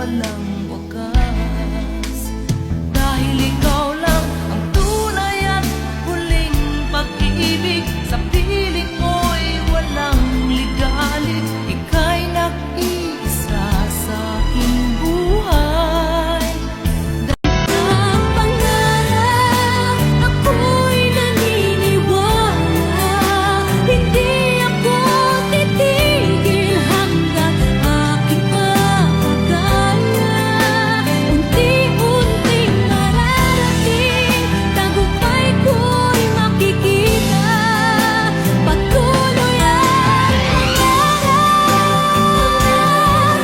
walang wakas. Dahil ikaw lang ang tunay at huling pag-ibig, sa piling ko'y walang ligalig. Ika'y nag-iisa sa aking buhay. Ang pangarap, ako'y naniniwala. Hindi ako titigil hanggang aking mapagaya. Unti-unting mararating, tagumpay ko'y makikita. Patuloy ang pangarap,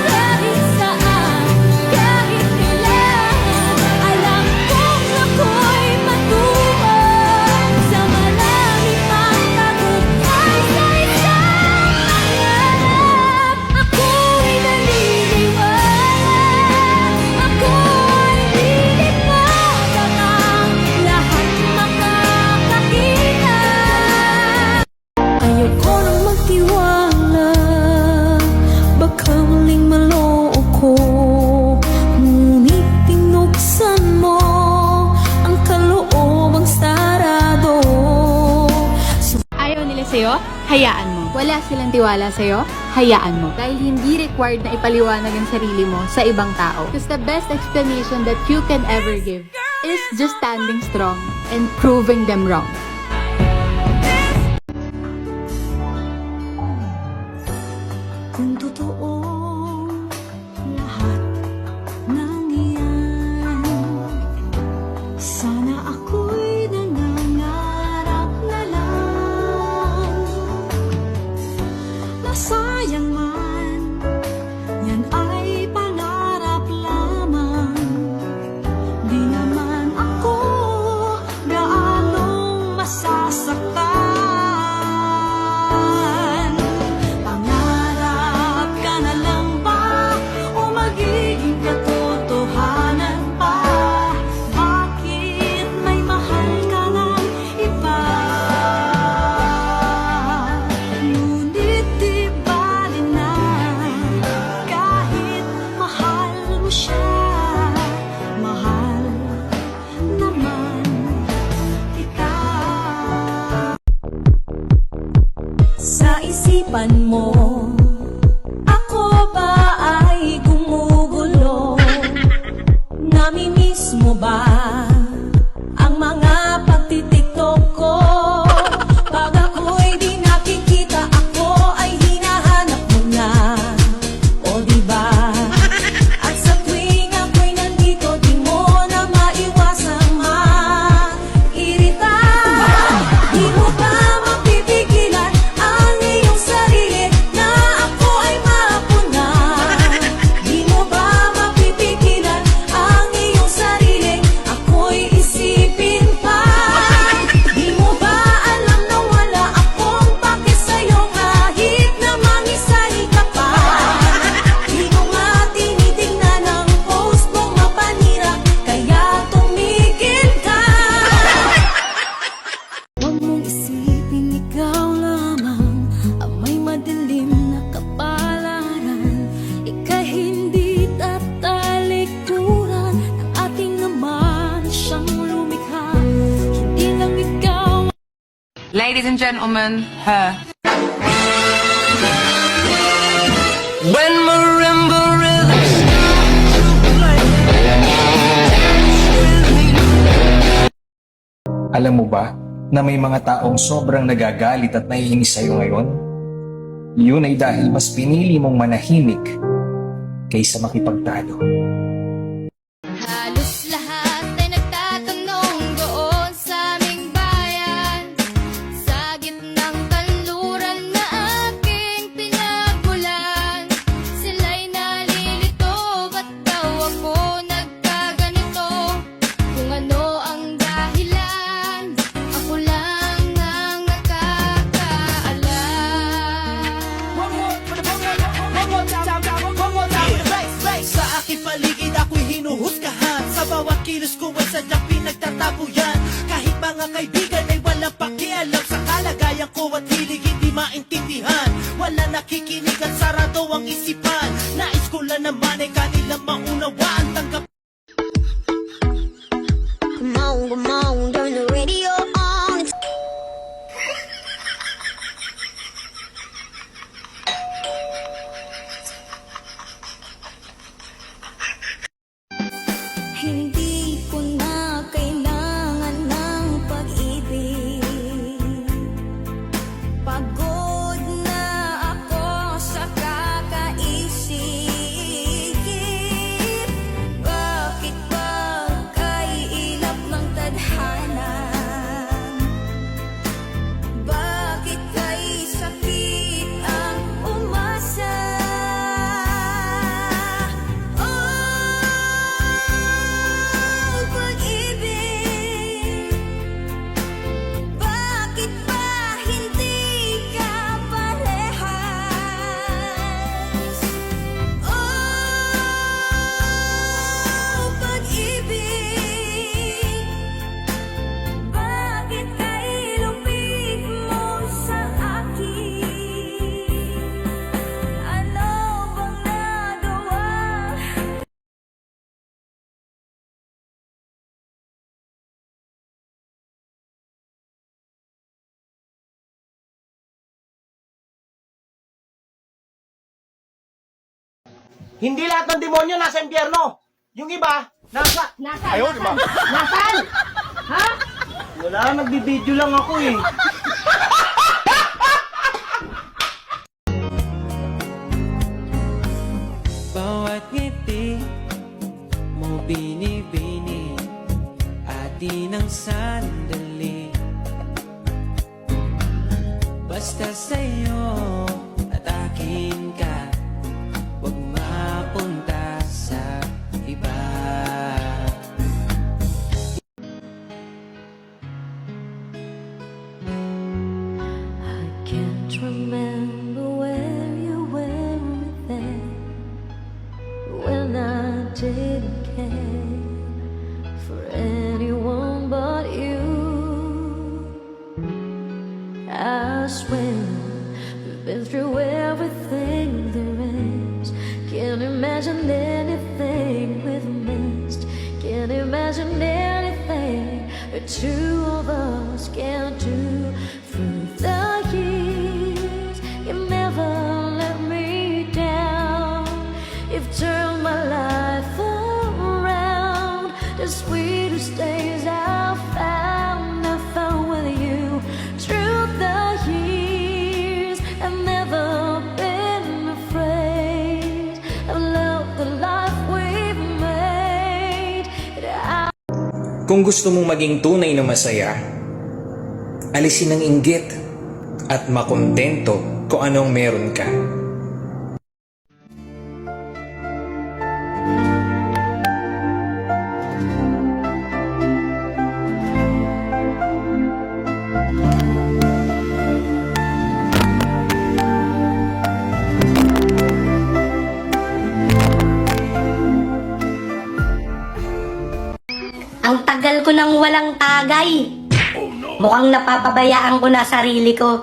kahit saan, kahit kailan. Alam kong ako'y patungo sa maraming pang tagumpay sa isang pangarap. Ako'y naniniwala, ako'y lilipad ang lahat makakakita. Ayoko nang magtiwala, baka muling maloo ko. Ngunit tinuksan mo ang kaloobang sarado. Ayaw nila sa'yo, hayaan mo. Wala silang tiwala sa'yo, hayaan mo. Dahil hindi required na ipaliwanag ang sarili mo sa ibang tao. Because the best explanation that you can ever give is just standing strong and proving them wrong. Kung totoo lahat ng iyan, sana ako'y nangangarap na lang. Nasayang man, yan ay pangarap lamang. Di naman ako gaanong masasaktan. Pangarap ka na lang ba o magiging katotohanan pa? Bakit may mahal ka ng iba? Ngunit di bali na, kahit mahal mo siya, mahal naman kita. Sa isipan mo, ako ba ay gumugulo? Namimiss mo ba ang mga pagtitiktok ko? Pag ako'y di nakikita, ako ay hinahanap mo na, o diba? At sa tuwing ako'y nandito, di mo na maiwasang mairita. Di mo ba mapipigilan ang iyong sarili na ako ay mapunan? Di mo ba mapipigilan ang iyong sarili, ako'y isipin pa? Di mo ba alam na wala akong pake sa'yo kahit na mangisay ka pa? Di mo nga tinitingnan ang post kong mapanira, kaya tumigil ka. Huwag mong isipin ikaw lamang ang may madilim na kapalaran. Ika'y hindi tatalikuran ng ating naman siyang lumikha. Hindi lang ikaw. Ladies and gentlemen, her. When marimba rhythms Alam mo ba na may mga taong sobrang nagagalit at naiinis sa'yo ngayon? Yun ay dahil mas pinili mong manahimik kaysa makipagtalo. Halos lahat ay nagtatanong doon sa aming bayan, sa gitnang kanluran na aking pinagmulan. Sila'y nalilito, ba't daw ako nagkaganito? Kung ano ang dahilan, ako lang ang nakakaalam. One more time, one more time. Sa aking paligid walang pakialam sa kalagayan ko at hilig hindi maintindihan. Wala nakikinig at sarado ang isipan. Nais ko lang naman ay kanilang maunawaan. Tanggap Come on, turn the radio on. Hindi ko na kailangan ng pag-ibig. Pagod na ako sa kakaisip. Bakit ba kay ilap ng tadhana? Bakit kay sakit ang umasa? Oh, pag-ibig, bakit ba hindi ka parehas? Oh, pag-ibig, bakit kay lumig mo sa akin? Ano bang nagawa? hindi lahat ng demonyo nasa impyerno. Yung iba, nasa... Ayaw, di ba? Nasaan? Ha? Wala, nagbibideo lang ako eh. Bawat ngiti mo binibini at di ng sandali. Basta sa'yo at akin ka, huwag mapunta sa iba. I can't remember where you were then, when I didn't care for anyone but you. I swear we've been through everything there is. Can't imagine anything we've missed. Can't imagine anything the two of us can't do. Through the years, you never let me down. You've turned my life around. The sweetest days I've found with you. Through the years, I've never been afraid of love, the life we've made. Kung gusto mong maging tunay na masaya, alisin ang inggit at makontento kung anong meron ka. Ang tagal ko nang walang tagay. Mukhang napapabayaan ko na sarili ko.